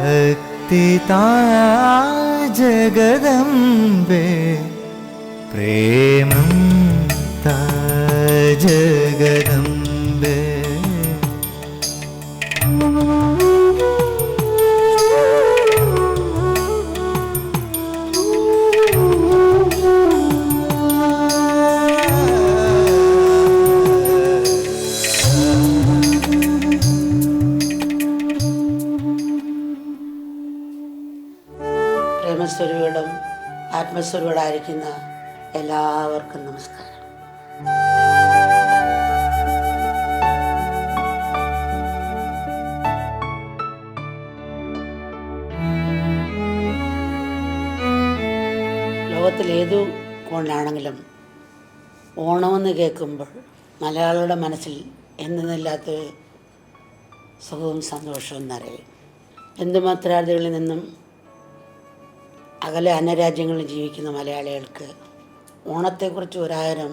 ഭക്തി താ ജഗദംബേ പ്രേമം താ ജഗദംബേ. പ്രേമസ്വരൂപികളും ആത്മസ്വരൂപികളായിരിക്കുന്ന എല്ലാവർക്കും നമസ്കാരം. ലോകത്തിലേതു കോണിലാണെങ്കിലും ഓണമെന്ന് കേൾക്കുമ്പോൾ മലയാളികളുടെ മനസ്സിൽ എന്തെന്നില്ലാത്ത സുഖവും സന്തോഷവും നിറയും. ബന്ധുമിത്രാദികളിൽ നിന്നും അകലെ അന്യരാജ്യങ്ങളിൽ ജീവിക്കുന്ന മലയാളികൾക്ക് ഓണത്തെക്കുറിച്ച് 1000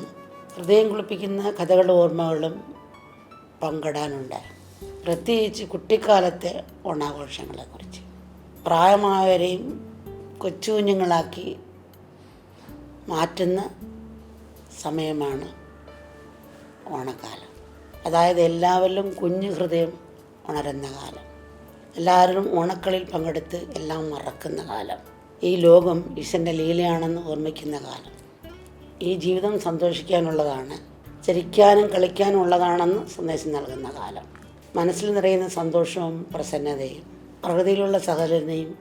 ഹൃദയം കുളിപ്പിക്കുന്ന കഥകളുടെ ഓർമ്മകളും പങ്കിടാനുണ്ട്. പ്രത്യേകിച്ച് കുട്ടിക്കാലത്തെ ഓണാഘോഷങ്ങളെക്കുറിച്ച്. പ്രായമായവരെയും കൊച്ചു കുഞ്ഞുങ്ങളാക്കി മാറ്റുന്ന സമയമാണ് ഓണക്കാലം. അതായത് എല്ലാവരിലും കുഞ്ഞു ഹൃദയം ഉണരുന്ന കാലം. എല്ലാവരും ഓണക്കളിയിൽ പങ്കെടുത്ത് എല്ലാം മറക്കുന്ന കാലം. ഈ ലോകം ഈശ്വരൻ്റെ ലീലയാണെന്ന് ഓർമ്മിക്കുന്ന കാലം. ഈ ജീവിതം സന്തോഷിക്കാനുള്ളതാണ്, ചിരിക്കാനും കളിക്കാനും ഉള്ളതാണെന്ന് സന്ദേശം നൽകുന്ന കാലം. മനസ്സിൽ നിറയുന്ന സന്തോഷവും പ്രസന്നതയും പ്രകൃതിയിലുള്ള സകലതയും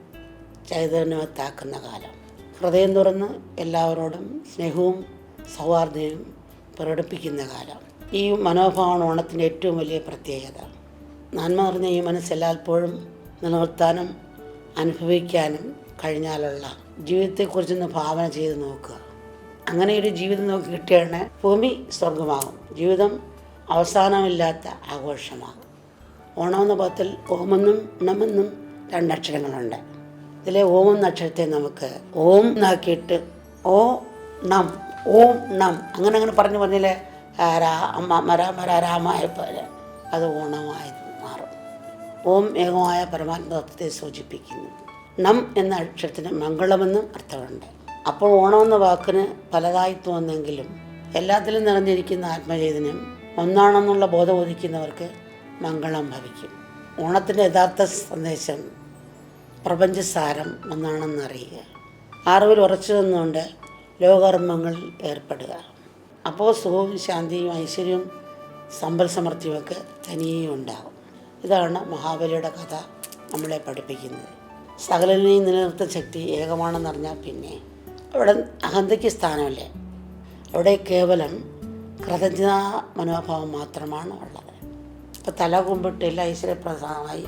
ചൈതന്യവത്താക്കുന്ന കാലം. ഹൃദയം തുറന്ന് എല്ലാവരോടും സ്നേഹവും സൗഹാർദ്ദവും പ്രകടിപ്പിക്കുന്ന കാലം. ഈ മനോഭാവമാണ് ഓണത്തിൻ്റെ ഏറ്റവും വലിയ പ്രത്യേകത. നന്മ നിറഞ്ഞ ഈ മനസ്സെല്ലായ്പ്പോഴും നിലനിർത്താനും അനുഭവിക്കാനും കഴിഞ്ഞാലുള്ള ജീവിതത്തെക്കുറിച്ചൊന്ന് ഭാവന ചെയ്ത് നോക്കുക. അങ്ങനെ ഒരു ജീവിതം നോക്കി കിട്ടിയാണ് ഭൂമി സ്വർഗമാകും, ജീവിതം അവസാനമില്ലാത്ത ആഘോഷമാകും. ഓണമെന്ന പദത്തിൽ ഓമെന്നും ണമെന്നും 2 അക്ഷരങ്ങളുണ്ട്. ഇതിലെ ഓം എന്ന അക്ഷരത്തെ നമുക്ക് ഓം എന്നാക്കിയിട്ട് ഓ ണം ഓം ണം അങ്ങനെ പറഞ്ഞു പറഞ്ഞില്ലേ, രാമായ പോലെ അത് ഓണമായി മാറും. ഓം ഏകമായ പരമാത്മതത്വത്തെ സൂചിപ്പിക്കുന്നു. ണം എന്ന അക്ഷരത്തിന് മംഗളമെന്നും അർത്ഥമുണ്ട്. അപ്പോൾ ഓണമെന്ന വാക്കിന് പലതായി തോന്നുന്നെങ്കിലും എല്ലാത്തിലും നിറഞ്ഞിരിക്കുന്ന ആത്മചൈതന്യം ഒന്നാണെന്നുള്ള ബോധം ഉദിക്കുന്നവർക്ക് മംഗളം ഭവിക്കും. ഓണത്തിൻ്റെ യഥാർത്ഥ സന്ദേശം പ്രപഞ്ചസാരം ഒന്നാണെന്നറിയുക, അറിവിൽ ഉറച്ചു നിന്നുകൊണ്ട് ലോകകർമ്മങ്ങളിൽ ഏർപ്പെടുക. അപ്പോൾ സുഖവും ശാന്തിയും ഐശ്വര്യവും സമ്പൽ സമൃദ്ധിയുമൊക്കെ തനിയെ ഉണ്ടാകും. ഇതാണ് മഹാബലിയുടെ കഥ നമ്മളെ പഠിപ്പിക്കുന്നത്. സകലനെയും നിലനിർത്തുന്ന ശക്തി ഏകമാണെന്നറിഞ്ഞാൽ പിന്നെ അവിടെ അഹന്തയ്ക്ക് സ്ഥാനമല്ലേ. അവിടെ കേവലം കൃതജ്ഞതാ മനോഭാവം മാത്രമാണ് ഉള്ളത്. അപ്പോൾ തല കുമ്പിട്ട് എല്ലാ ഐശ്വര്യപ്രദമായി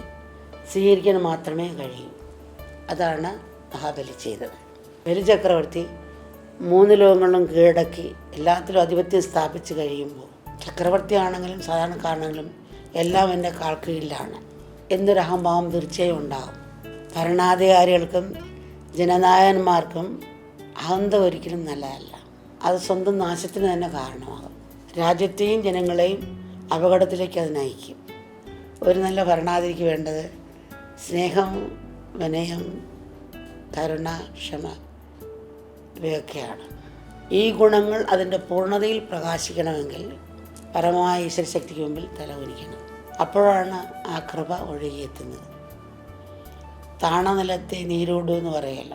സ്വീകരിക്കാൻ മാത്രമേ കഴിയൂ. അതാണ് മഹാബലി ചെയ്തത്. ബലിചക്രവർത്തി 3 ലോകങ്ങളിലും കീഴടക്കി എല്ലാത്തിലും ആധിപത്യം സ്ഥാപിച്ച് കഴിയുമ്പോൾ ചക്രവർത്തിയാണെങ്കിലും സാധാരണക്കാരാണെങ്കിലും എല്ലാം എൻ്റെ കാൽക്കീഴിലാണ് എന്നൊരു അഹംഭാവം തീർച്ചയായും ഉണ്ടാകും. ഭരണാധികാരികൾക്കും ജനനായകന്മാർക്കും അഹന്ത ഒരിക്കലും നല്ലതല്ല. അത് സ്വന്തം നാശത്തിന് തന്നെ കാരണമാകും. രാജ്യത്തെയും ജനങ്ങളെയും അപകടത്തിലേക്ക് അത് നയിക്കും. ഒരു നല്ല ഭരണാധികാരിക്ക് വേണ്ടത് സ്നേഹം, വിനയം, കരുണ, ക്ഷമ ഇവയൊക്കെയാണ്. ഈ ഗുണങ്ങൾ അതിൻ്റെ പൂർണ്ണതയിൽ പ്രകാശിക്കണമെങ്കിൽ പരമമായ ഈശ്വരശക്തിക്ക് മുമ്പിൽ തലകുനിക്കണം. അപ്പോഴാണ് ആ കൃപ ഒഴുകിയെത്തുന്നത്. താണനിലത്തെ നീരോടു എന്ന് പറയല്ല.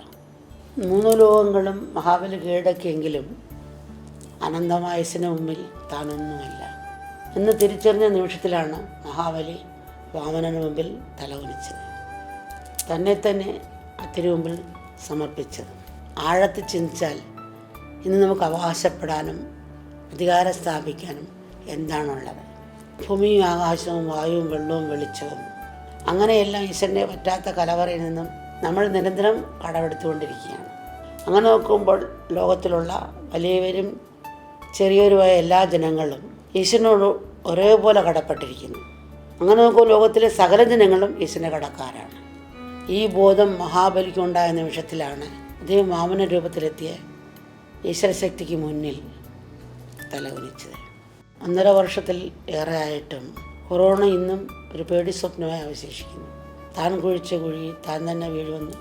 3 ലോകങ്ങളും മഹാബലി കീഴടക്കിയെങ്കിലും അനന്തമായ ഈശ്വരന് മുമ്പിൽ താനൊന്നുമില്ല എന്ന് തിരിച്ചറിഞ്ഞ നിമിഷത്തിലാണ് മഹാബലി വാമനന് മുമ്പിൽ തലകുനിച്ചത്, തന്നെ തിരുമുമ്പിൽ സമർപ്പിച്ചത്. ആഴത്തിൽ ചിന്തിച്ചാൽ ഇന്ന് നമുക്ക് അവകാശപ്പെടാനും അധികാരം സ്ഥാപിക്കാനും എന്താണുള്ളത്? ഭൂമിയും ആകാശവും വായുവും വെള്ളവും വെളിച്ചവും, അങ്ങനെയെല്ലാം ഈശ്വരനെ പറ്റാത്ത കലവറയിൽ നിന്നും നമ്മൾ നിരന്തരം കടമെടുത്തുകൊണ്ടിരിക്കുകയാണ്. അങ്ങനെ നോക്കുമ്പോൾ ലോകത്തിലുള്ള വലിയവരും ചെറിയവരുമായ എല്ലാ ജനങ്ങളും ഈശ്വരനോട് ഒരേപോലെ കടപ്പെട്ടിരിക്കുന്നു. അങ്ങനെ നോക്കുമ്പോൾ ലോകത്തിലെ സകല ജനങ്ങളും ഈശ്വരനെ കടക്കാരാണ്. ഈ ബോധം മഹാബലിക്കുണ്ടായ നിമിഷത്തിലാണ് അദ്ദേഹം വാമന രൂപത്തിലെത്തിയ ഈശ്വരശക്തിക്ക് മുന്നിൽ തലകുനിച്ചത്. 1.5 വർഷത്തിൽ ഏറെ ആയിട്ടും കൊറോണ ഇന്നും ഒരു പേടി സ്വപ്നമായി അവശേഷിക്കുന്നു. താൻ കുഴിച്ച കുഴി താൻ തന്നെ വീഴുമെന്ന്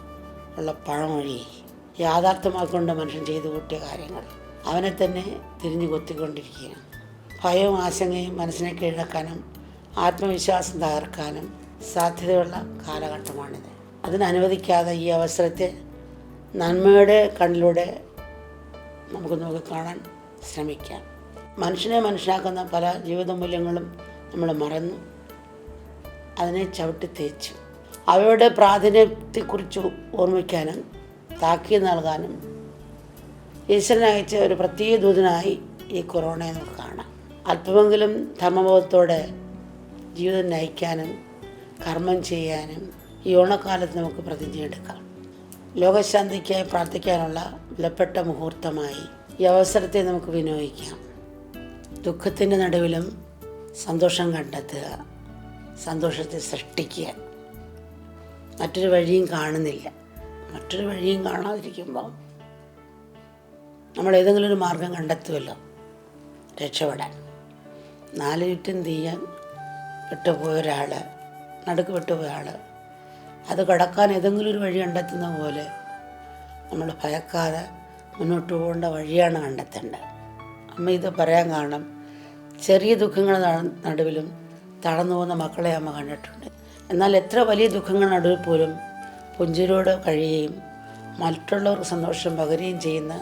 ഉള്ള പഴമൊഴി യാഥാർത്ഥ്യമാക്കൊണ്ട് മനുഷ്യൻ ചെയ്തു കൂട്ടിയ കാര്യങ്ങൾ അവനെ തന്നെ തിരിഞ്ഞു കൊത്തിക്കൊണ്ടിരിക്കുകയാണ്. ഭയവും ആശങ്കയും മനസ്സിനെ കീഴടക്കാനും ആത്മവിശ്വാസം തകർക്കാനും സാധ്യതയുള്ള കാലഘട്ടമാണിത്. അതിനനുവദിക്കാതെ ഈ അവസരത്തെ നന്മയുടെ കണ്ണിലൂടെ നമുക്ക് നോക്കിക്കാണാൻ ശ്രമിക്കാം. മനുഷ്യനെ മനുഷ്യനാക്കുന്ന പല ജീവിത മൂല്യങ്ങളും നമ്മൾ മറന്നു, അതിനെ ചവിട്ടി തേച്ചു. അവയുടെ പ്രാധാന്യത്തെക്കുറിച്ച് ഓർമ്മിക്കാനും താക്കീത് നൽകാനും ഈശ്വരൻ അയച്ച ഒരു പ്രത്യേക ദൂതനായി ഈ കൊറോണയെ നമുക്ക് കാണാം. അല്പമെങ്കിലും ധർമ്മബോധത്തോടെ ജീവിതം നയിക്കാനും കർമ്മം ചെയ്യാനും ഈ ഓണക്കാലത്ത് നമുക്ക് പ്രതിജ്ഞയെടുക്കാം. ലോകശാന്തിക്കായി പ്രാർത്ഥിക്കാനുള്ള വിലപ്പെട്ട മുഹൂർത്തമായി ഈ അവസരത്തെ നമുക്ക് വിനിയോഗിക്കാം. ദുഃഖത്തിൻ്റെ നടുവിലും സന്തോഷം കണ്ടെത്തുക, സന്തോഷത്തെ സൃഷ്ടിക്കുക. മറ്റൊരു വഴിയും കാണുന്നില്ല. മറ്റൊരു വഴിയും കാണാതിരിക്കുമ്പോൾ നമ്മൾ ഏതെങ്കിലും ഒരു മാർഗം കണ്ടെത്തുമല്ലോ രക്ഷപ്പെടാൻ. 4 ചുറ്റും തീയാൻ വിട്ടുപോയ ഒരാൾ, നടുക്ക് വിട്ടുപോയ ആൾ, അത് കടക്കാൻ ഏതെങ്കിലും ഒരു വഴി കണ്ടെത്തുന്ന പോലെ നമ്മൾ ഭയക്കാതെ മുന്നോട്ട് പോകേണ്ട വഴിയാണ് കണ്ടെത്തേണ്ടത്. അമ്മ ഇത് പറയാൻ കാരണം ചെറിയ ദുഃഖങ്ങളുടെ നടുവിലും തളർന്നു പോകുന്ന മക്കളെ അമ്മ കണ്ടിട്ടുണ്ട്. എന്നാൽ എത്ര വലിയ ദുഃഖങ്ങളുടെ നടുവിൽ പോലും പുഞ്ചിരിയോടെ കഴിയുകയും മറ്റുള്ളവർക്ക് സന്തോഷം പകരുകയും ചെയ്യുന്ന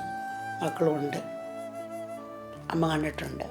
മക്കളുമുണ്ട്, അമ്മ കണ്ടിട്ടുണ്ട്.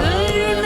കരുണ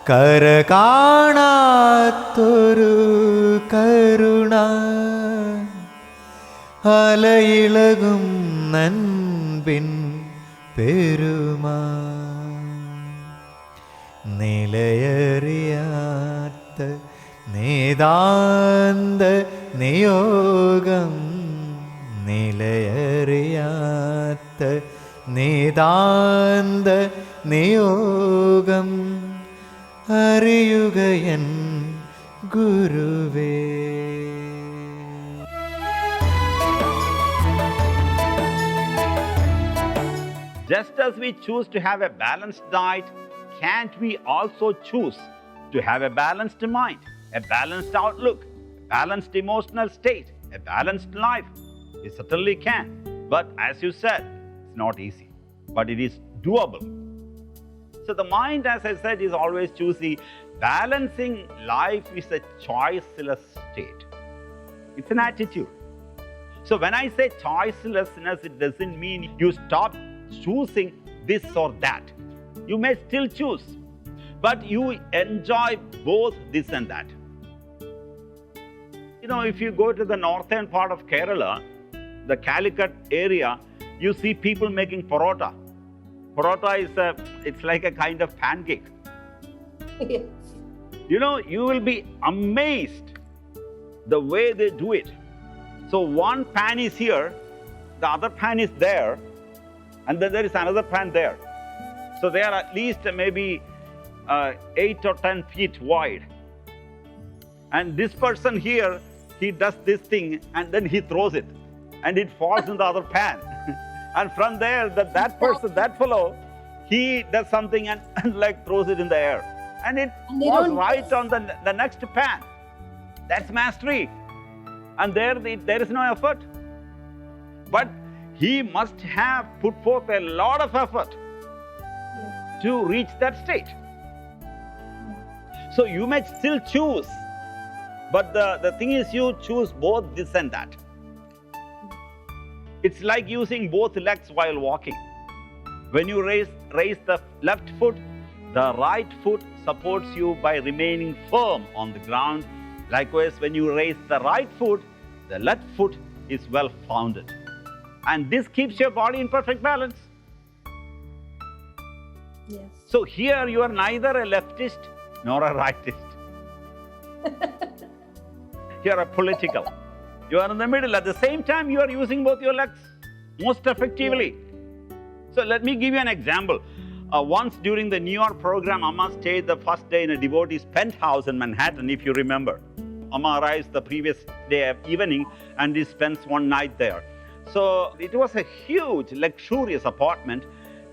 കര കാണാത്തൊരു കരുണ അലയിളകും നൻപിൻ പെരുമാ നിലയറിയാത്ത നേതാന്ത നിയോഗം നിലയറിയാത്ത നേതാന്ത നിയോഗം അറിയുകയൻ ഗുരുവേ. Just as we choose to have a balanced diet, can't we also choose to have a balanced mind, a balanced outlook, a balanced emotional state, a balanced life? We certainly can. But as you said, it's not easy, but it is doable. So the mind, as I said, is always choosy. Balancing life is a choiceless state. It's an attitude. So when I say choicelessness, it doesn't mean you stop choosing this or that. You may still choose, but you enjoy both this and that. You know, if you go to the northern part of Kerala, the Calicut area, you see people making parota. Parota is it's like a kind of pancake. Yes. You know, you will be amazed the way they do it. So one pan is here, the other pan is there, and then there is another pan there. So they are at least maybe 8 or 10 feet wide. And this person here, he does this thing and then he throws it and it falls in the other pan. And from there, that person, that fellow, he does something and like throws it in the air. And it falls right on the next pan. That's mastery. And there is no effort. But he must have put forth a lot of effort to reach that state. So you may still choose, but the thing is you choose both this and that. It's like using both legs while walking. When you raise the left foot, the right foot supports you by remaining firm on the ground. Likewise, when you raise the right foot, the left foot is well founded. And this keeps your body in perfect balance. Yes. So here you are neither a leftist nor a rightist. You are a political. You are in the middle. At the same time, you are using both your legs most effectively. So let me give you an example. Once during the New York program, Amma stayed the first day in a devotee's penthouse in Manhattan, if you remember. Amma arrives the previous day evening and he spends one night there. So it was a huge, luxurious apartment.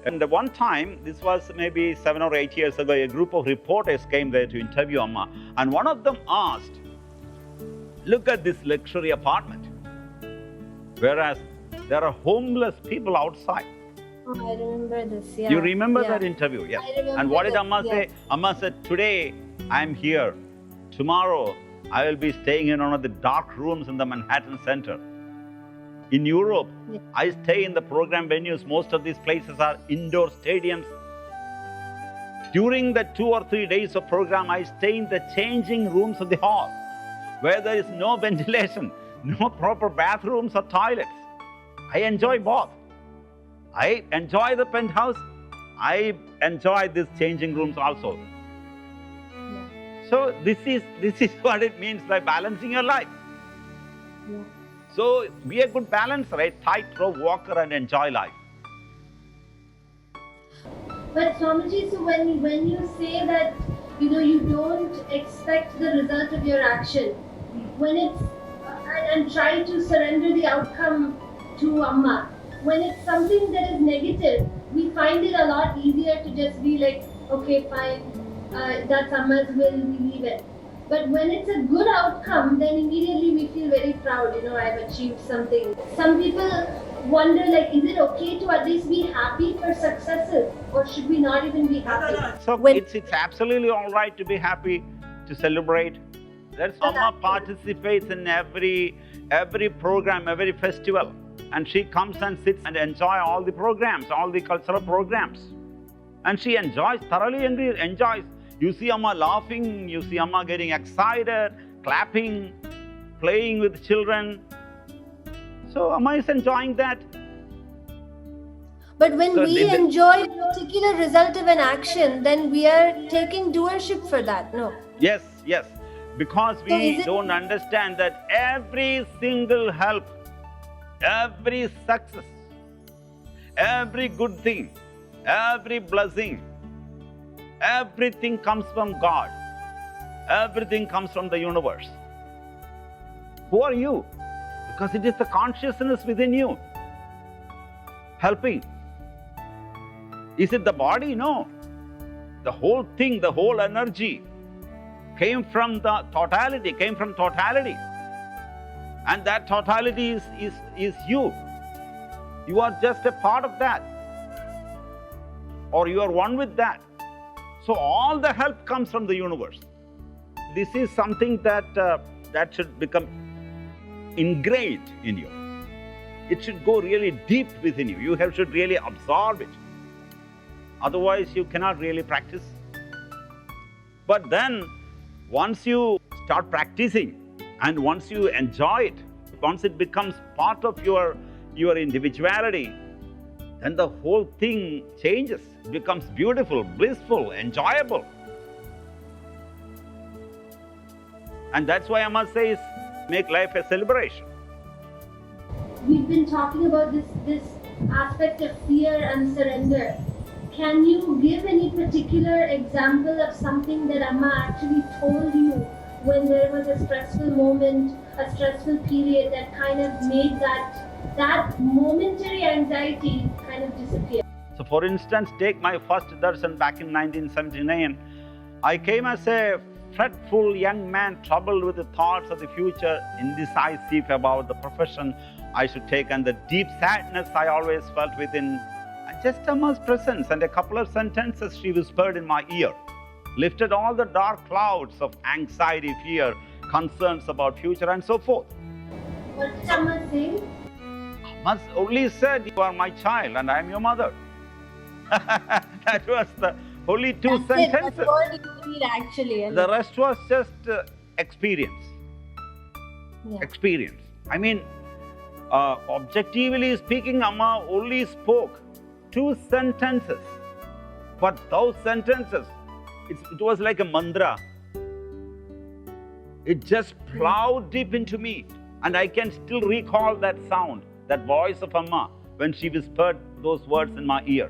And one time, this was maybe 7 or 8 years ago, a group of reporters came there to interview Amma. And one of them asked, look at this luxury apartment. Whereas there are homeless people outside. Oh, I remember this, yeah. You remember that interview? Yes. I remember And what did that, Amma say? Amma said, today I'm here. Tomorrow I will be staying in one of the dark rooms in the Manhattan Center. In Europe, I stay in the program venues. Most of these places are indoor stadiums. During the 2 or 3 days of program, I stay in the changing rooms of the hall, where there is no ventilation, no proper bathrooms or toilets. I enjoy both. I enjoy the penthouse. I enjoy these changing rooms also. So this is what it means by balancing your life. Yeah. So be a good balancer, a tightrope walker, and enjoy life. But Swamiji, so when you say that you don't expect the result of your action, when it's and try to surrender the outcome to Amma, when it's something that is negative, we find it a lot easier to just be like, okay, fine, that's Amma's will, we leave it. But when it's a good outcome, then immediately we feel very proud, I've achieved something. Some people wonder, like, is it okay to at least be happy for successes, or should we not even be happy? So it's absolutely all right to be happy, to celebrate. That's Amma participates in every program, every festival. And she comes and sits and enjoys all the programs, all the cultural programs. And she enjoys, thoroughly enjoys. You see Amma laughing, you see Amma getting excited, clapping, playing with children. So Amma is enjoying that. But when we enjoy a particular result of an action, then we are taking doership for that, no? Yes. Because we don't understand that every single help, every success, every good thing, every blessing, everything comes from God. Everything comes from the universe. Who are you? Because it is the consciousness within you helping. Is it the body? No. The whole thing, the whole energy came from the totality, And that totality is you. You are just a part of that. Or you are one with that. So all the help comes from the universe. This is something that should become ingrained in you. It should go really deep within you. You should really absorb it. Otherwise, you cannot really practice. But then, once you start practicing and once you enjoy it, once it becomes part of your individuality, then the whole thing changes. It becomes beautiful, blissful, enjoyable. And that's why Amma says, make life a celebration. We've been talking about this aspect of fear and surrender. Can you give any particular example of something that Amma actually told you when there was a stressful moment, a stressful period that kind of made that momentary anxiety kind of disappear? So for instance, take my first darshan back in 1979. I came as a fretful young man, troubled with the thoughts of the future, indecisive about the profession I should take, and the deep sadness I always felt within. And just Amma's presence and a couple of sentences she whispered in my ear lifted all the dark clouds of anxiety, fear, concerns about future, and so forth. What did Amma say? Amma only said, "You are my child and I am your mother." That was the only two sentences. That's all you need actually. The rest was just experience. Yeah. Experience. I mean, objectively speaking, Amma only spoke 2 sentences. But those sentences, it was like a mantra. It just plowed deep into me. And I can still recall that sound, that voice of Amma when she whispered those words in my ear.